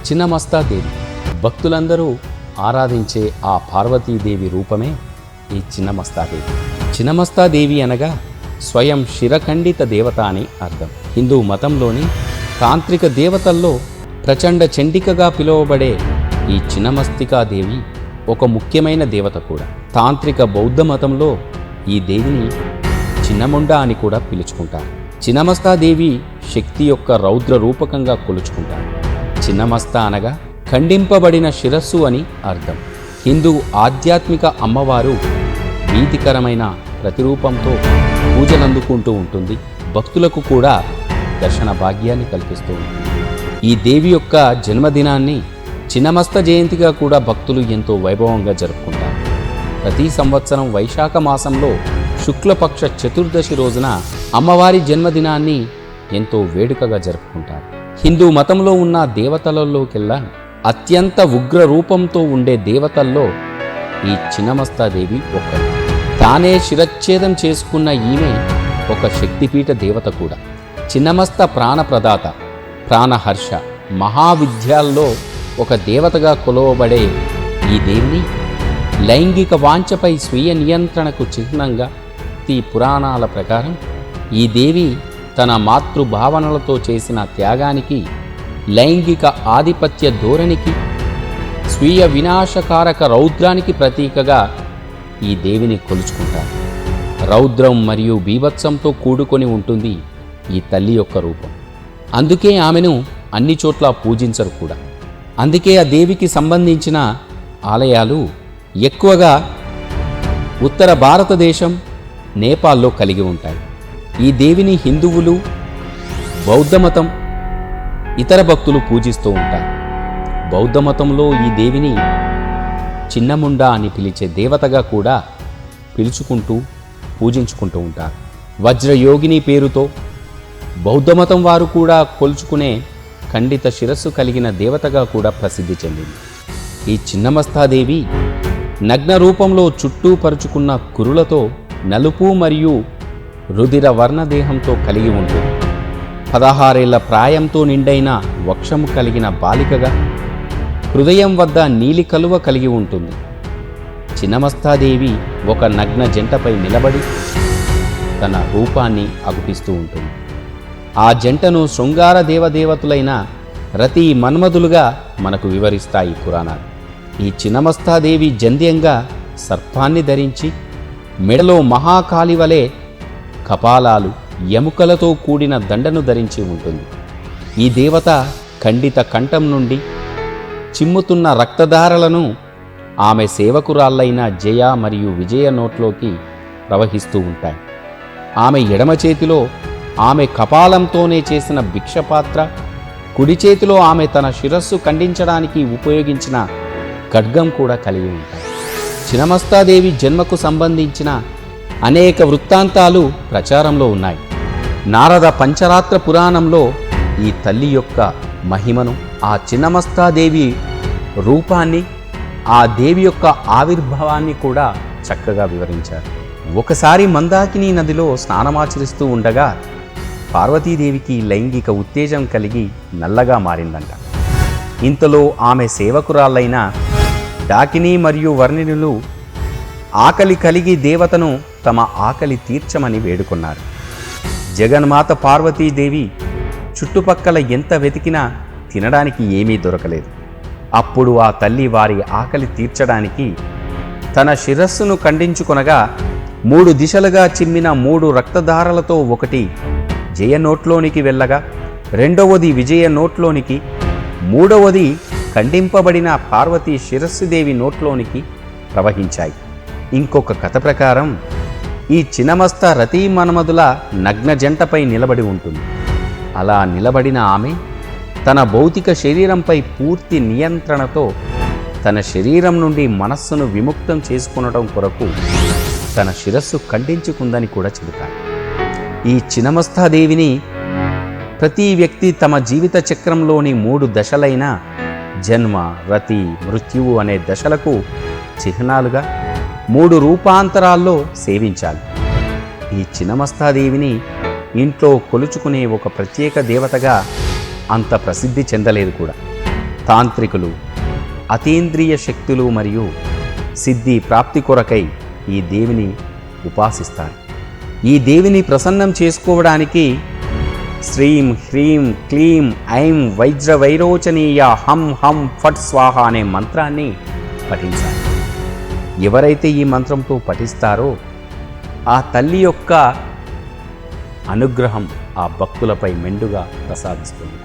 చిన్నమస్తాదేవి భక్తులందరూ ఆరాధించే ఆ పార్వతీదేవి రూపమే ఈ చిన్నమస్తాదేవి. చిన్నమస్తాదేవి అనగా స్వయం శిరఖండిత దేవత అని అర్థం. హిందూ మతంలోని తాంత్రిక దేవతల్లో ప్రచండ చండికగా పిలువబడే ఈ చిన్నమస్తికాదేవి ఒక ముఖ్యమైన దేవత కూడా. తాంత్రిక బౌద్ధ మతంలో ఈ దేవిని చిన్నముండ అని కూడా పిలుచుకుంటారు. చిన్నమస్తాదేవి శక్తి యొక్క రౌద్ర రూపకంగా కొలుచుకుంటారు. చిన్నమస్త అనగా ఖండింపబడిన శిరస్సు అని అర్థం. హిందూ ఆధ్యాత్మిక అమ్మవారు భీతికరమైన ప్రతిరూపంతో పూజలందుకుంటూ ఉంటుంది. భక్తులకు కూడా దర్శన భాగ్యాన్ని కల్పిస్తూ ఉంటుంది. ఈ దేవి యొక్క జన్మదినాన్ని చిన్నమస్త జయంతిగా కూడా భక్తులు ఎంతో వైభవంగా జరుపుకుంటారు. ప్రతి సంవత్సరం వైశాఖ మాసంలో శుక్లపక్ష చతుర్దశి రోజున అమ్మవారి జన్మదినాన్ని ఎంతో వేడుకగా జరుపుకుంటారు. హిందూ మతంలో ఉన్న దేవతలలోకెల్లా అత్యంత ఉగ్ర రూపంతో ఉండే దేవతల్లో ఈ చిన్నమస్తాదేవి ఒక్కరు. తానే శిరచ్ఛేదం చేసుకున్న ఈమె ఒక శక్తిపీఠ దేవత కూడా. చిన్నమస్త ప్రాణప్రదాత, ప్రాణహర్ష, మహావిద్యాల్లో ఒక దేవతగా కొలవబడే ఈ దేవిని లైంగిక వాంఛపై స్వీయ నియంత్రణకు చిహ్నంగా ఈ పురాణాల ప్రకారం ఈ దేవి తన మాతృభావనలతో చేసిన త్యాగానికి, లైంగిక ఆధిపత్య ధోరణికి, స్వీయ వినాశకారక రౌద్రానికి ప్రతీకగా ఈ దేవిని కొలుచుకుంటారు. రౌద్రం మరియు బీభత్సంతో కూడుకొని ఉంటుంది ఈ తల్లి యొక్క రూపం. అందుకే ఆమెను అన్ని చోట్ల పూజించరు కూడా. అందుకే ఆ దేవికి సంబంధించిన ఆలయాలు ఎక్కువగా ఉత్తర భారతదేశం, నేపాల్లో కలిగి ఉంటాయి. ఈ దేవిని హిందువులు, బౌద్ధమతం, ఇతర భక్తులు పూజిస్తూ ఉంటారు. బౌద్ధమతంలో ఈ దేవిని చిన్నముండ అని పిలిచే దేవతగా కూడా పిలుచుకుంటూ పూజించుకుంటూ ఉంటారు. వజ్రయోగిని పేరుతో బౌద్ధమతం వారు కూడా కొలుచుకునే ఖండిత శిరస్సు కలిగిన దేవతగా కూడా ప్రసిద్ధి చెందింది. ఈ చిన్నమస్తాదేవి నగ్న రూపంలో చుట్టూ పరుచుకున్న కురులతో నలుపు మరియు రుధిర వర్ణదేహంతో కలిగి ఉంటుంది. 16 ఏళ్ల ప్రాయంతో నిండైన వక్షము కలిగిన బాలికగా హృదయం వద్ద నీలి కలువ కలిగి ఉంటుంది. చిన్నమస్తాదేవి ఒక నగ్న జంటపై నిలబడి తన రూపాన్ని అగుపిస్తూ ఉంటుంది. ఆ జంటను శృంగార దేవదేవతలైన రతి మన్మధులుగా మనకు వివరిస్తాయి పురాణాలు. ఈ చిన్నమస్తాదేవి జంధ్యంగా సర్పాన్ని ధరించి మెడలో మహాకాళి వలె కపాలాలు, ఎముకలతో కూడిన దండను ధరించి ఉంటుంది. ఈ దేవత ఖండిత కంఠం నుండి చిమ్ముతున్న రక్తధారలను ఆమె సేవకురాళ్ళైన జయ మరియు విజయ నోట్లోకి ప్రవహిస్తూ ఉంటాయి. ఆమె ఎడమ చేతిలో ఆమె కపాలంతోనే చేసిన భిక్షపాత్ర, కుడి చేతిలో ఆమె తన శిరస్సు ఖండించడానికి ఉపయోగించిన ఖడ్గం కూడా కలిగి ఉంటాయి. చిన్నమస్తాదేవి జన్మకు సంబంధించిన అనేక వృత్తాంతాలు ప్రచారంలో ఉన్నాయి. నారద పంచరాత్ర పురాణంలో ఈ తల్లి యొక్క మహిమను, ఆ చిన్నమస్తాదేవి రూపాన్ని, ఆ దేవి యొక్క ఆవిర్భావాన్ని కూడా చక్కగా వివరించారు. ఒకసారి మందాకిని నదిలో స్నానమాచరిస్తూ ఉండగా పార్వతీదేవికి లైంగిక ఉత్తేజం కలిగి నల్లగా మారిందంట. ఇంతలో ఆమె సేవకురాళ్ళైన డాకిని మరియు వర్ణినులు ఆకలి కలిగి దేవతను తమ ఆకలి తీర్చమని వేడుకున్నారు. జగన్మాత పార్వతీదేవి చుట్టుపక్కల ఎంత వెతికినా తినడానికి ఏమీ దొరకలేదు. అప్పుడు ఆ తల్లి వారి ఆకలి తీర్చడానికి తన శిరస్సును ఖండించుకొనగా 3 దిశలుగా చిమ్మిన 3 రక్తధారలతో ఒకటి జయ నోట్లోనికి వెళ్ళగా, రెండవది విజయ నోట్లోనికి, మూడవది ఖండింపబడిన పార్వతీ శిరస్సుదేవి నోట్లోనికి ప్రవహించాయి. ఇంకొక కథ ప్రకారం ఈ చిన్నమస్త రతి మన్మధుల నగ్న జంటపై నిలబడి ఉంటుంది. అలా నిలబడిన ఆమె తన భౌతిక శరీరంపై పూర్తి నియంత్రణతో తన శరీరం నుండి మనస్సును విముక్తం చేసుకునడం కొరకు తన శిరస్సు ఖండించుకుందని కూడా చెబుతారు. ఈ చిన్నమస్తాదేవిని ప్రతి వ్యక్తి తమ జీవిత చక్రంలోని 3 దశలైన జన్మ, రతి, మృత్యువు అనే దశలకు చిహ్నాలుగా 3 రూపాంతరాల్లో సేవించాలి. ఈ చిన్నమస్తాదేవిని ఇంట్లో కొలుచుకునే ఒక ప్రత్యేక దేవతగా అంత ప్రసిద్ధి చెందలేదు కూడా. తాంత్రికులు అతీంద్రియ శక్తులు మరియు సిద్ధి ప్రాప్తి కొరకై ఈ దేవిని ఉపాసిస్తారు. ఈ దేవిని ప్రసన్నం చేసుకోవడానికి శ్రీం హ్రీం క్లీం ఐం వైజ్ర వైరోచనీయ హం హం ఫట్ స్వాహ అనే మంత్రాన్ని పఠించాలి. ఎవరైతే ఈ మంత్రంతో పఠిస్తారో ఆ తల్లి యొక్క అనుగ్రహం ఆ భక్తులపై మెండుగా ప్రసాదిస్తుంది.